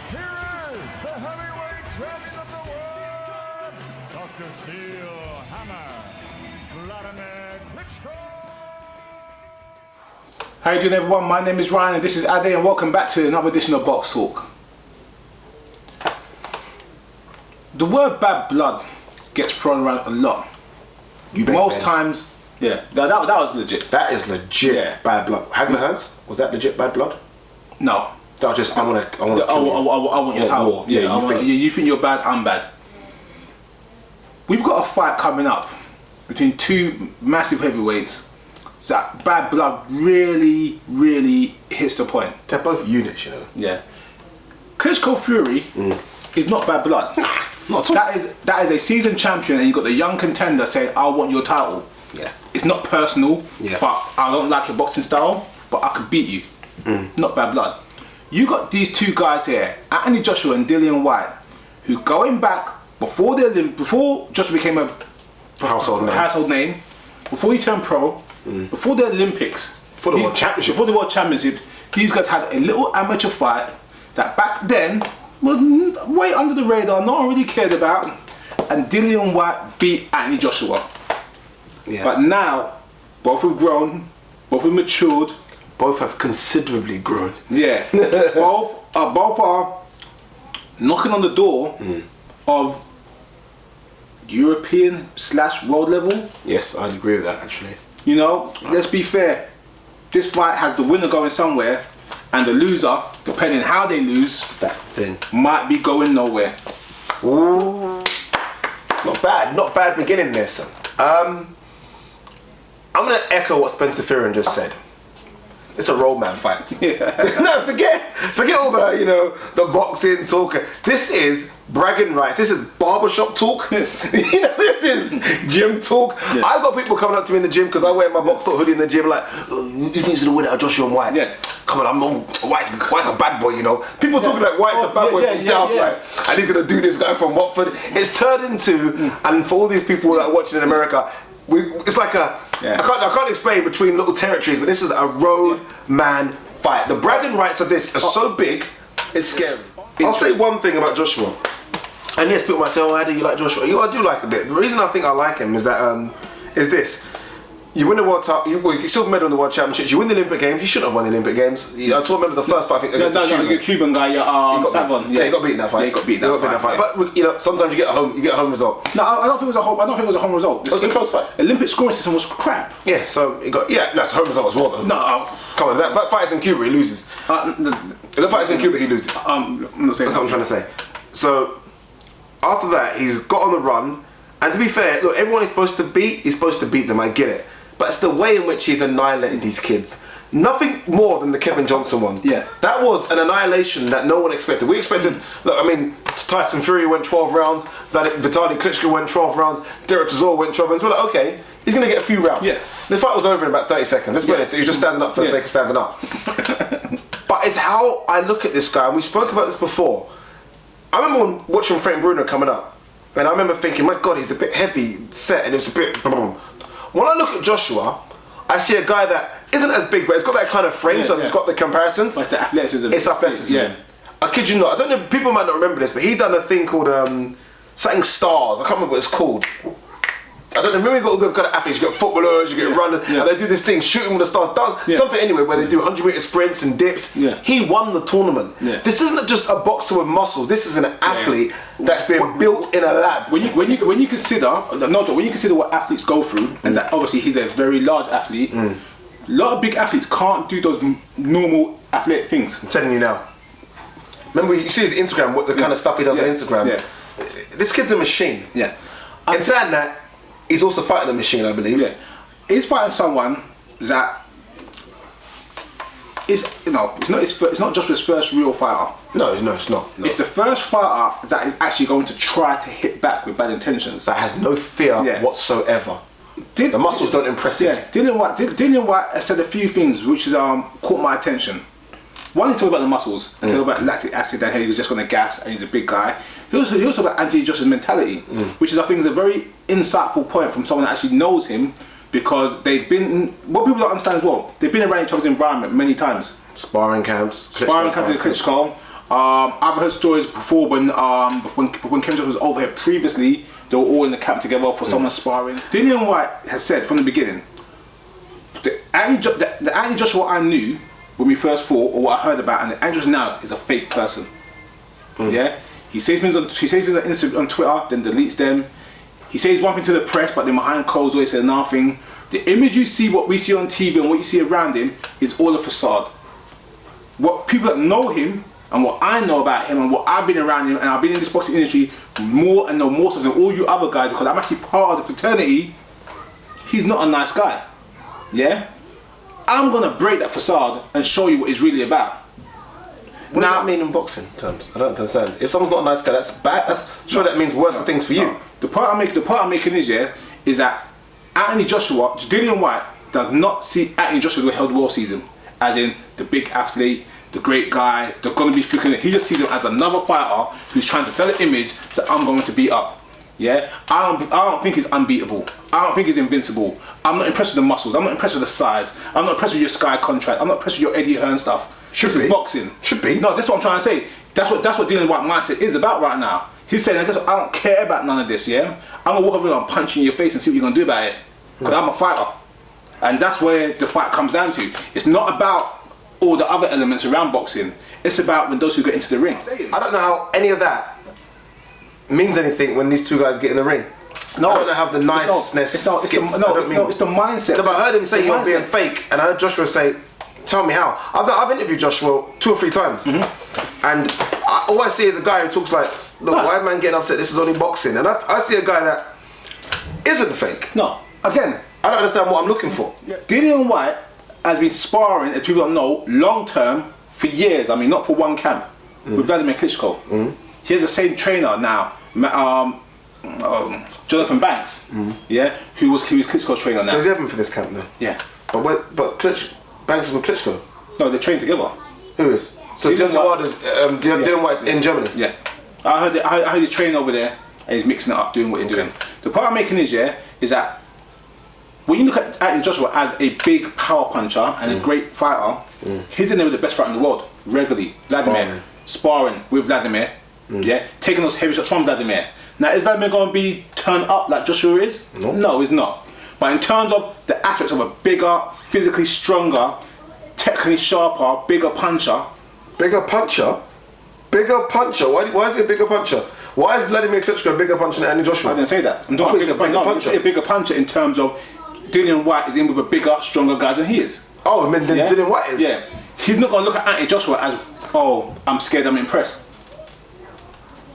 Here is the heavyweight champion of the world, Dr. Steel Hammer, Vladimir Klitschko. How you doing, everyone? My name is Ryan and this is Ade, and welcome back to another edition of Boxtalk. The word bad blood gets thrown around a lot. Most times, yeah, that was legit. That is legit, Yeah. bad blood. Hagler Hearns, was that legit bad blood? No. That was just, I want to I want your title. war. Yeah, you think you're bad, I'm bad. We've got a fight coming up between two massive heavyweights. So that bad blood really hits the point. They're both units, you know. Yeah. Klitschko Fury is not bad blood. Not at all. That is a seasoned champion, and you've got the young contender saying, I want your title. Yeah. It's not personal, Yeah. but I don't like your boxing style, but I could beat you. Not bad blood. You got these two guys here, Anthony Joshua and Dillian Whyte, who going back before Joshua became a household name, before he turned pro, before the Olympics, Before the World Championship, these guys had a little amateur fight that back then was way under the radar, no one really cared about, and Dillian Whyte beat Anthony Joshua. Yeah. But now, both have grown, both have matured. Both have considerably grown. Yeah, both are knocking on the door of European/world level. Yes, I'd agree with that, actually. You know, let's be fair. This fight has the winner going somewhere, and the loser, depending how they lose, That's the thing. might be going nowhere. Ooh. Not bad beginning this. I'm going to echo what Spencer Fearon just said. It's a roadman fight. No, forget all the, the boxing talk. This is bragging rights. This is barbershop talk. This is gym talk. Yeah. I've got people coming up to me in the gym because I wear my Boxtalk hoodie in the gym like, oh, you think he's going to win out of Joshua and White? Yeah. Come on, White's a bad boy, People talking like White's a bad boy from South, like, and he's going to do this guy from Watford. It's turned into, and for all these people that are watching in America, it's like a, I can't explain between little territories, but this is a road man fight. The bragging rights of this are so big, it's scary. I'll say one thing about Joshua. And yes, people might say, oh, how do you like Joshua? I do like a bit. The reason I think I like him is that, is this. You win the world title, you silver medal in the world championships, you win the Olympic Games, you shouldn't have won the Olympic Games. I still remember the first fight, I think, against the Cuban guy, Savon. Yeah, he got beaten that fight. Yeah, he got beaten that fight. But sometimes you get a home result. No, I don't think it was a home result. It was a close fight. Olympic scoring system was crap. Yeah, so that's home result as well though. No. Come on, that fight is in Cuba, he loses. The fight is in Cuba, he loses. I'm not saying that's what I'm trying to say. So after that, he's got on the run, and to be fair, look, everyone he's supposed to beat them. I get it, but it's the way in which he's annihilated these kids. Nothing more than the Kevin Johnson one. Yeah, that was an annihilation that no one expected. We expected. Look, I mean, Tyson Fury went 12 rounds. Vitaly Klitschko went 12 rounds. Derek Chisora went 12 rounds. We're like, okay, he's gonna get a few rounds. Yeah. The fight was over in about 30 seconds. Let's be honest. He was just standing up for the sake of standing up. But it's how I look at this guy, and we spoke about this before. I remember watching Frank Bruno coming up, and I remember thinking, my God, he's a bit heavy set, and it's a bit. When I look at Joshua, I see a guy that isn't as big, but it's got that kind of frame, so it's got the comparisons. But it's the athleticism. It's athleticism. Yeah. I kid you not. I don't know. People might not remember this, but he done a thing called something stars. I can't remember what it's called. I don't know. Remember, you got all the kind of athletes. You got footballers. You get runners, and they do this thing, shooting with the stars. Something anyway, where they do 100-meter sprints and dips. Yeah. He won the tournament. Yeah. This isn't just a boxer with muscles. This is an athlete that's been built in a lab. When you consider what athletes go through, and that obviously he's a very large athlete. A lot of big athletes can't do those normal athletic things. I'm telling you now. Remember, you see his Instagram, what the kind of stuff he does on Instagram. Yeah. This kid's a machine. Yeah. And saying that, he's also fighting a machine, I believe. Yeah. He's fighting someone that is, it's not Joshua's first real fighter. No, it's not. No. It's the first fighter that is actually going to try to hit back with bad intentions. That has no fear whatsoever. The muscles don't impress him. Yeah, Dillian Whyte has said a few things which has caught my attention. One, he talked about the muscles and talked about lactic acid and he was just going to gas and he's a big guy. He also talked about Anthony Joshua's mentality, which is, I think, is a very insightful point from someone that actually knows him, because they've been, what people don't understand as well, they've been around each other's environment many times. Sparring camps. Sparring camps with Klitschko. I've heard stories before when Kevin Joshua was over here previously, they were all in the camp together for someone sparring. Dillian Whyte has said from the beginning, the Anthony Joshua I knew when we first fought, or what I heard about, and the Anthony Joshua now is a fake person. Yeah, he says things on Instagram, on Twitter, then deletes them. He says one thing to the press, but then behind closed doors he says nothing. The image you see, what we see on TV and what you see around him, is all a facade. What people that know him and what I know about him and what I've been around him, and I've been in this boxing industry more and know more so than all you other guys, because I'm actually part of the fraternity. He's not a nice guy. Yeah, I'm gonna break that facade and show you what he's really about. What does that mean in boxing terms? I don't understand. If someone's not a nice guy, that's bad. Sure, that means worse things for you. The point I'm making is that Anthony Joshua, Dillian Whyte, does not see Anthony Joshua the way held world sees him, as in the big athlete, the great guy, they're gonna be freaking. He just sees him as another fighter who's trying to sell an image that I'm going to beat up. Yeah, I don't think he's unbeatable. I don't think he's invincible. I'm not impressed with the muscles. I'm not impressed with the size. I'm not impressed with your Sky contract. I'm not impressed with your Eddie Hearn stuff. This is boxing. Should be. No, that's what I'm trying to say. That's what Dillian Whyte mindset is about right now. He's saying, I don't care about none of this. Yeah, I'm gonna walk over and punch you in your face and see what you're gonna do about it. Because I'm a fighter, and that's where the fight comes down to. It's not about all the other elements around boxing. It's about when those who get into the ring. I don't know how any of that means anything when these two guys get in the ring. No, I don't know how the niceness. It's the mindset. No, but I heard him say you're being fake, and I heard Joshua say, "Tell me how." I've interviewed Joshua 2 or 3 times, and all I see is a guy who talks like, "Look, why am I getting upset? This is only boxing." And I see a guy that isn't fake. No, again, I don't understand what I'm looking for. Dillian Whyte has been sparring, as people don't know, long term for years. I mean, not for one camp, with Vladimir Klitschko. He has the same trainer now, Jonathan Banks. Yeah, who was Klitschko's trainer now. Does he have him for this camp though? Yeah, but Banks is with Klitschko. No, they train together. Who is? So Dillian Whyte's in Germany. Yeah, I heard he's training over there and he's mixing it up, doing what he's doing. The point I'm making is that when you look at Anthony Joshua as a big power puncher and a great fighter, he's in there with the best fighter in the world regularly. Vladimir, sparring with Vladimir, taking those heavy shots from Vladimir. Now, is Vladimir going to be turned up like Joshua is? No, he's not. But in terms of the aspects of a bigger, physically stronger, technically sharper, bigger puncher. Bigger puncher? Bigger puncher? Why is he a bigger puncher? Why is Vladimir Klitschko a bigger puncher than Anthony Joshua? I didn't say that. I'm talking a bigger puncher in terms of Dillian Whyte is in with a bigger, stronger guy than he is. Oh, I mean, Dillian Whyte is? Yeah. He's not going to look at Anthony Joshua as, oh, I'm scared, I'm impressed.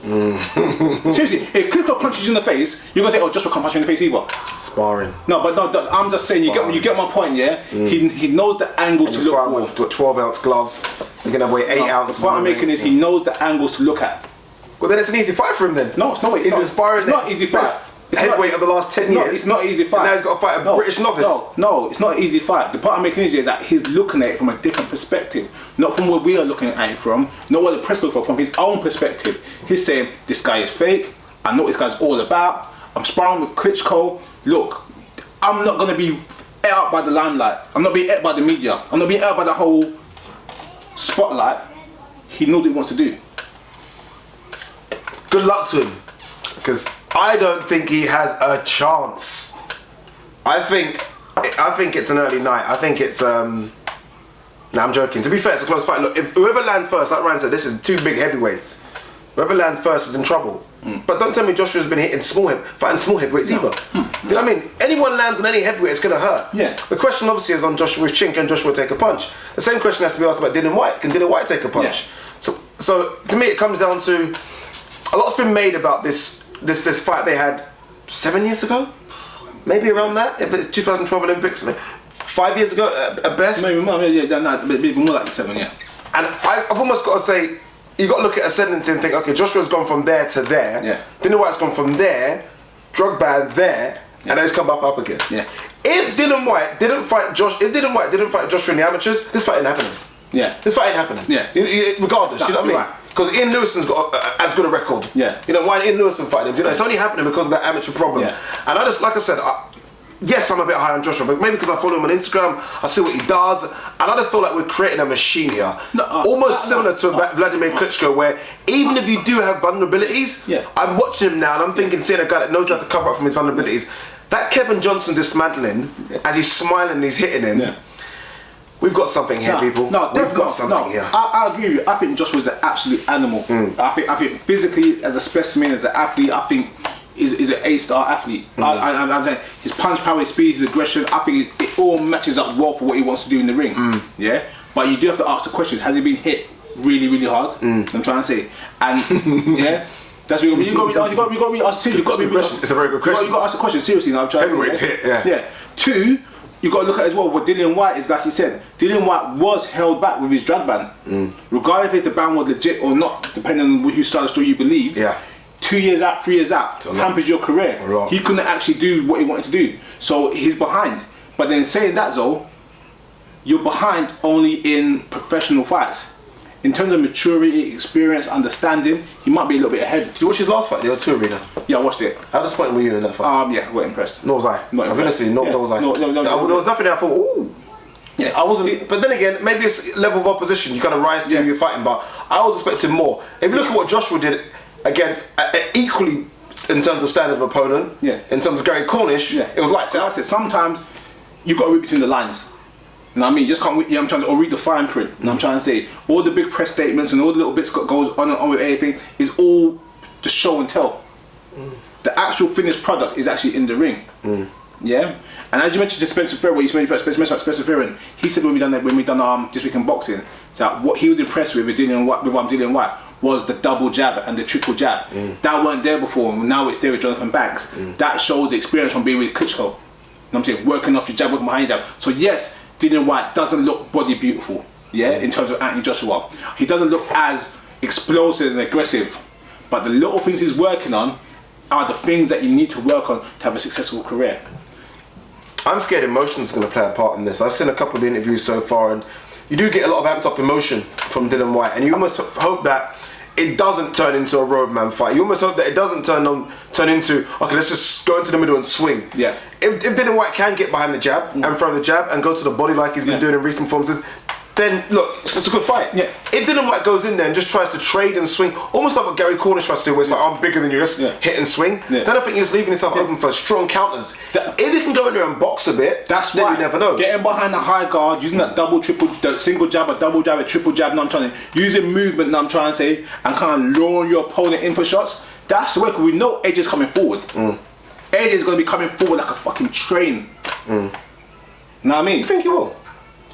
Seriously, if Klitschko punches you in the face, you're going to say, oh, Joshua can't punch me in the face either. Sparring. No, but no, I'm just saying, you get my point, yeah? He knows the angles to look for. With 12-ounce gloves, you're going to weigh 8 ounces. The point I'm making is he knows the angles to look at. Well, then it's an easy fight for him then. No, it's not. He's been sparring. It's not easy fight. Heavyweight of the last 10 years. It's not an easy fight. And now he's got to fight a British novice. No, it's not an easy fight. The point I'm making is that he's looking at it from a different perspective. Not from where we are looking at it from, not what the press look for, from his own perspective. He's saying, this guy is fake, I know what this guy's all about, I'm sparring with Klitschko, look, I'm not going to be ate up by the limelight, I'm not being ate by the media, I'm not being ate up by the whole spotlight. He knows what he wants to do. Good luck to him, because I don't think he has a chance. I think it's an early night. I think it's I'm joking. To be fair, it's a close fight. Look, if whoever lands first, like Ryan said, this is 2 big heavyweights. Whoever lands first is in trouble. But don't tell me Joshua's been fighting small heavyweights either. Do you know what I mean? Anyone lands on any heavyweight, it's gonna hurt. Yeah. The question obviously is on Joshua's chin. Can Joshua take a punch? The same question has to be asked about Dillian Whyte. Can Dillian Whyte take a punch? Yeah. So to me, it comes down to a lot's been made about this fight they had 7 years ago, maybe around that. If it's 2012 Olympics, 5 years ago at best. Maybe more, maybe more like 7, yeah. And I've almost got to say, you got to look at ascendancy and think, okay, Joshua's gone from there to there. Yeah. Dillian Whyte's gone from there, drug ban there, and then he's come back up again. Yeah. If Dillian Whyte didn't fight Joshua in the amateurs, this fight ain't happening. Yeah. This fight ain't happening. Yeah. Regardless, you know what I mean? Right. Because Ian Lewison's got as good a record. Yeah. You know, why Ian Lewison fighting him? You know, it's only happening because of that amateur problem. Yeah. And I just, like I said, yes, I'm a bit high on Joshua, but maybe because I follow him on Instagram, I see what he does, and I just feel like we're creating a machine here. Almost similar to Vladimir Klitschko, where even if you do have vulnerabilities, I'm watching him now and I'm thinking, seeing a guy that knows how to cover up from his vulnerabilities. That Kevin Johnson dismantling, as he's smiling and he's hitting him, we've got something here, people. We've got something here. I agree with you. I think Joshua's an absolute animal. I think physically, as a specimen, as an athlete, I think is an A-star athlete. I'm saying his punch power, his speed, his aggression, I think it all matches up well for what he wants to do in the ring. Yeah, but you do have to ask the questions. Has he been hit really, really hard? I'm trying to say, and yeah. That's what you got to be asked. You got to be. It's a very good question. You got to ask the question seriously. Now I'm trying to say. Yeah. Two, you got to look at as well what Dillian Whyte is, like you said. Dillian Whyte was held back with his drug ban, regardless if the ban was legit or not, depending on whose side of the story you believe. 2 years out, 3 years out, hampers your career. He couldn't actually do what he wanted to do, so he's behind. But then saying that, though, you're behind only in professional fights. In terms of maturity, experience, understanding, he might be a little bit ahead. Did you watch his last fight, the O2 Arena? Yeah, I watched it. How disappointed were you in that fight? Yeah, we're impressed. Nor was I. Not I'm honestly, nor was I. No, there was nothing there I thought, ooh. Yeah, I wasn't. But then again, maybe it's level of opposition. You kind of rise to who you're fighting, but I was expecting more. If you look at what Joshua did against equally in terms of standard of opponent, in terms of Gary Cornish, it was lights out. I said sometimes you got to read between the lines. You know what I mean? You just can't. I'm trying to read the fine print. And I'm trying to say all the big press statements and all the little bits that goes on and on with everything is all just show and tell. The actual finished product is actually in the ring. Yeah. And as you mentioned to Spencer Ferry, you mentioned about Spencer Ferry, he said when we done This Week in Boxing, that what he was impressed with Dillian Whyte was the double jab and the triple jab. That weren't there before. Now it's there with Jonathan Banks. That shows the experience from being with Klitschko. You know what I'm saying? Working off your jab, working behind your jab. So yes, Dillian Whyte doesn't look body beautiful, in terms of Anthony Joshua. He doesn't look as explosive and aggressive, but the little things he's working on are the things that you need to work on to have a successful career. I'm scared emotion's going to play a part in this. I've seen a couple of the interviews so far, and you do get a lot of amped up emotion from Dillian Whyte, and you almost hope that it doesn't turn into a roadman fight. You almost hope that it doesn't turn into, okay, let's just go into the middle and swing. Yeah. If Dillian Whyte can get behind the jab and throw the jab and go to the body like he's been doing in recent performances, then look, it's a good fight. Yeah. If Dillian Whyte goes in there and just tries to trade and swing, almost like what Gary Cornish tries to do, where it's like, I'm bigger than you, let's hit and swing, then I think you're just leaving yourself open for strong counters. If you can go in there and box a bit, then you never know. Getting behind the high guard, using that single jab, a double jab, a triple jab, using movement, I'm trying to say, and kind of luring your opponent in for shots, that's the way, because we know Edge is coming forward. Edge is going to be coming forward like a fucking train. Know what I mean? You think he will?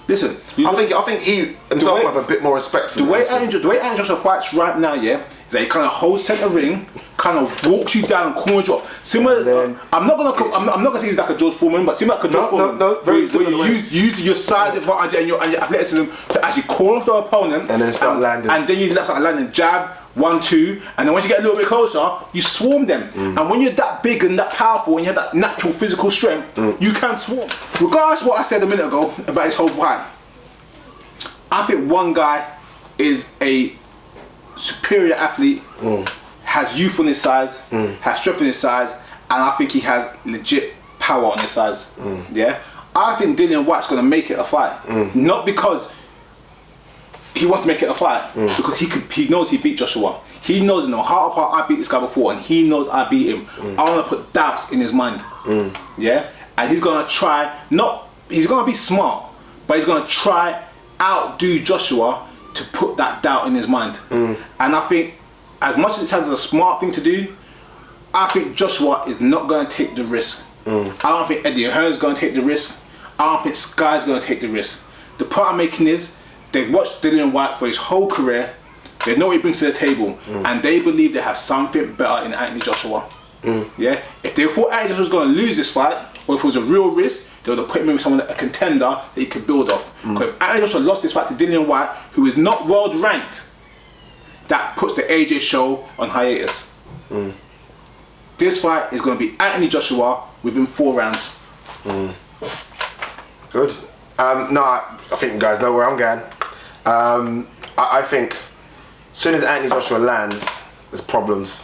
Listen, I think he himself will have a bit more respect for the way Anthony Joshua fights right now, is that he kind of holds center ring, kind of walks you down, corners you up. Similar, I'm not gonna say he's like a George Foreman, but similar like a George Foreman. No, very similar. Where you use your size advantage and your athleticism to actually corner off the opponent, and then start landing. And then you start landing jab, 1, 2, and then once you get a little bit closer, you swarm them. And when you're that big and that powerful, and you have that natural physical strength, you can swarm. Regardless of what I said a minute ago about his whole fight, I think one guy is a superior athlete, has youth on his side, has strength on his side, and I think he has legit power on his side. I think Dillian Whyte's going to make it a fight, not because he wants to make it a fight, because he knows he beat Joshua. He knows in the heart of heart I beat this guy before, and he knows I beat him. I want to put doubts in his mind. And he's going to try, he's going to be smart, but he's going to try outdo Joshua to put that doubt in his mind. And I think, as much as it sounds like a smart thing to do, I think Joshua is not going to take the risk. I don't think Eddie Hearn's going to take the risk. I don't think Sky's going to take the risk. The point I'm making is, they've watched Dillian Whyte for his whole career, they know what he brings to the table, and they believe they have something better in Anthony Joshua. If they thought Anthony Joshua was going to lose this fight, or if it was a real risk, they would have put him with someone, a contender that he could build off. Because if Anthony Joshua lost this fight to Dillian Whyte, who is not world ranked, that puts the AJ show on hiatus. This fight is going to be Anthony Joshua within 4 rounds. Good. No, I think you guys know where I'm going. I think as soon as Anthony Joshua lands, there's problems.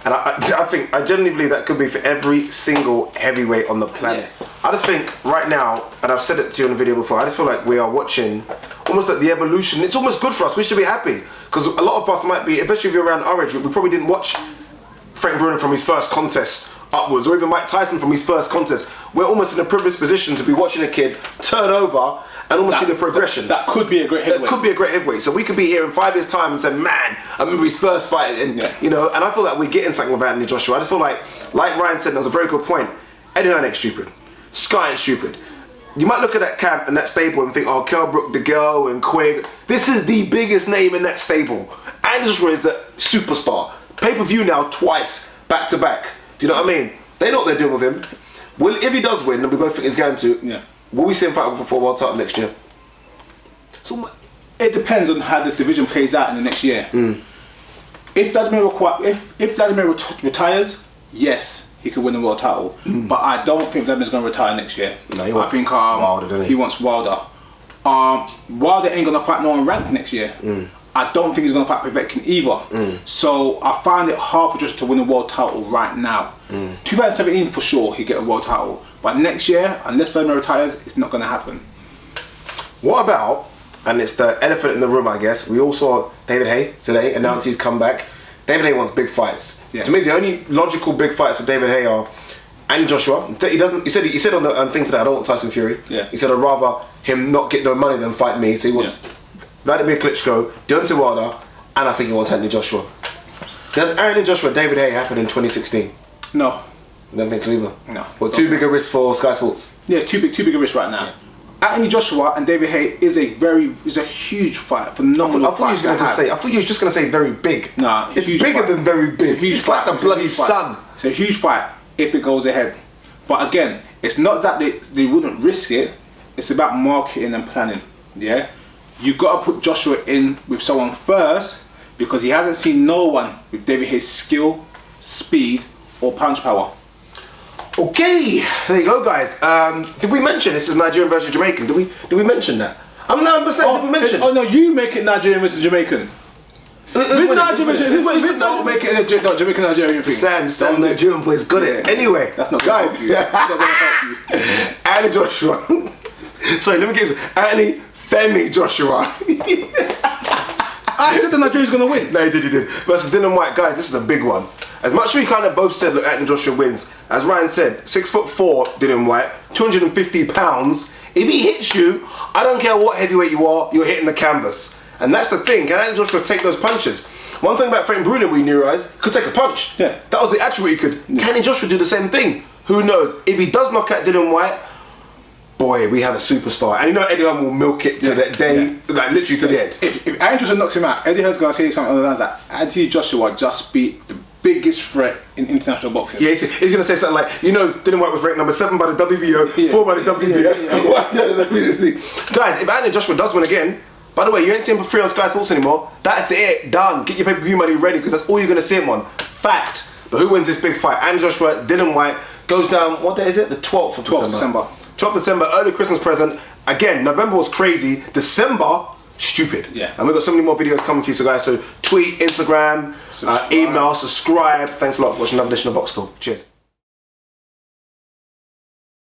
And I genuinely believe that could be for every single heavyweight on the planet. Yeah. I just think right now, and I've said it to you in the video before, I just feel like we are watching almost like the evolution. It's almost good for us. We should be happy. Because a lot of us might be, especially if you're around our age, we probably didn't watch Frank Bruno from his first contest upwards, or even Mike Tyson from his first contest. We're almost in a privileged position to be watching a kid turn over and almost see the progression. That could be a great heavyweight. That could be a great heavyweight. So we could be here in 5 years' time and say, man, I remember his first fight, and you know. And I feel like we're getting something with Anthony Joshua. I just feel like Ryan said, and that was a very good point. Eddie Hearn ain't stupid. Sky ain't stupid. You might look at that camp and that stable and think, oh, Kell Brook, the girl, and Quigg. This is the biggest name in that stable. Anthony Joshua is the superstar. Pay-per-view now twice, back to back. Do you know what I mean? They know what they're doing with him. Well, if he does win, and we both think he's going to, will we see him fight for world title next year? So it depends on how the division plays out in the next year. If Vladimir retires, yes, he could win the world title. But I don't think Vladimir's going to retire next year. No, he wants Wilder, doesn't he? He wants Wilder. Wilder ain't going to fight no one ranked next year. I don't think he's going to fight Povetkin either. So I find it hard for Joshua to win a world title right now. 2017 for sure he'll get a world title. But next year, unless Vladimir retires, it's not going to happen. What about, and it's the elephant in the room, I guess, we all saw David Haye today announce his comeback. David Haye wants big fights. To me, the only logical big fights for David Haye are and Joshua. He said on the thing today, I don't want Tyson Fury. He said I'd rather him not get no money than fight me. So he wants Vladimir Klitschko, Deontay Wilder, and I think he wants Anthony Joshua. Does Anthony Joshua David Haye happen in 2016? No. I don't think so either. No. Well, too big a risk for Sky Sports. Yeah, too big a risk right now. Anthony Joshua and David Haye is a huge fight. Phenomenal fight. I thought you were just going to say very big. Nah, it's bigger than very big. It's like the bloody sun. It's a huge fight if it goes ahead. But again, it's not that they wouldn't risk it. It's about marketing and planning. Yeah, you got to put Joshua in with someone first because he hasn't seen no one with David Haye's skill, speed, or punch power. Okay, there you go, guys. Did we mention this is Nigerian versus Jamaican? Did we mention that? I'm 9%. Did we mention? Oh no, you make it Nigerian versus Jamaican. Don't make it Jamaican Nigerian thing. Sam Nigerian boys got it. Anyway, that's not guys. That's not gonna help you. Anthony Joshua. Sorry, let me get this. Anthony Femi Joshua. I said the Nigerian's gonna win. No, you did. Versus Dillian Whyte, guys. This is a big one. As much as we kind of both said, look, Anthony Joshua wins. As Ryan said, 6'4", Dillian Whyte, 250 pounds. If he hits you, I don't care what heavyweight you are, you're hitting the canvas. And that's the thing. Can Anthony Joshua take those punches? One thing about Frank Bruno we knew is could take a punch. Yeah. That was the attribute he could. Can Anthony Joshua do the same thing? Who knows? If he does knock out Dillian Whyte, boy, we have a superstar. And you know Eddie Hearn will milk it to that day, like literally to the end. If Anthony Joshua knocks him out, Eddie Hearn's gonna say something along the lines that Anthony Joshua just beat the biggest threat in international boxing. Yeah, he's going to say something like, you know, Dillian Whyte was ranked number 7 by the WBO, 4 by the WBF. Guys, if Anthony Joshua does win again, by the way, you ain't seeing him for free on Sky Sports anymore. That's it, done. Get your pay-per-view money ready because that's all you're going to see him on. Fact. But who wins this big fight? Anthony Joshua, Dillian Whyte, goes down, what day is it? The 12th of December. 12th December, early Christmas present. Again, November was crazy. December, stupid. Yeah. And we've got so many more videos coming for you, so guys, so tweet, Instagram, email, subscribe. Thanks a lot for watching another edition of Boxtalk. Cheers.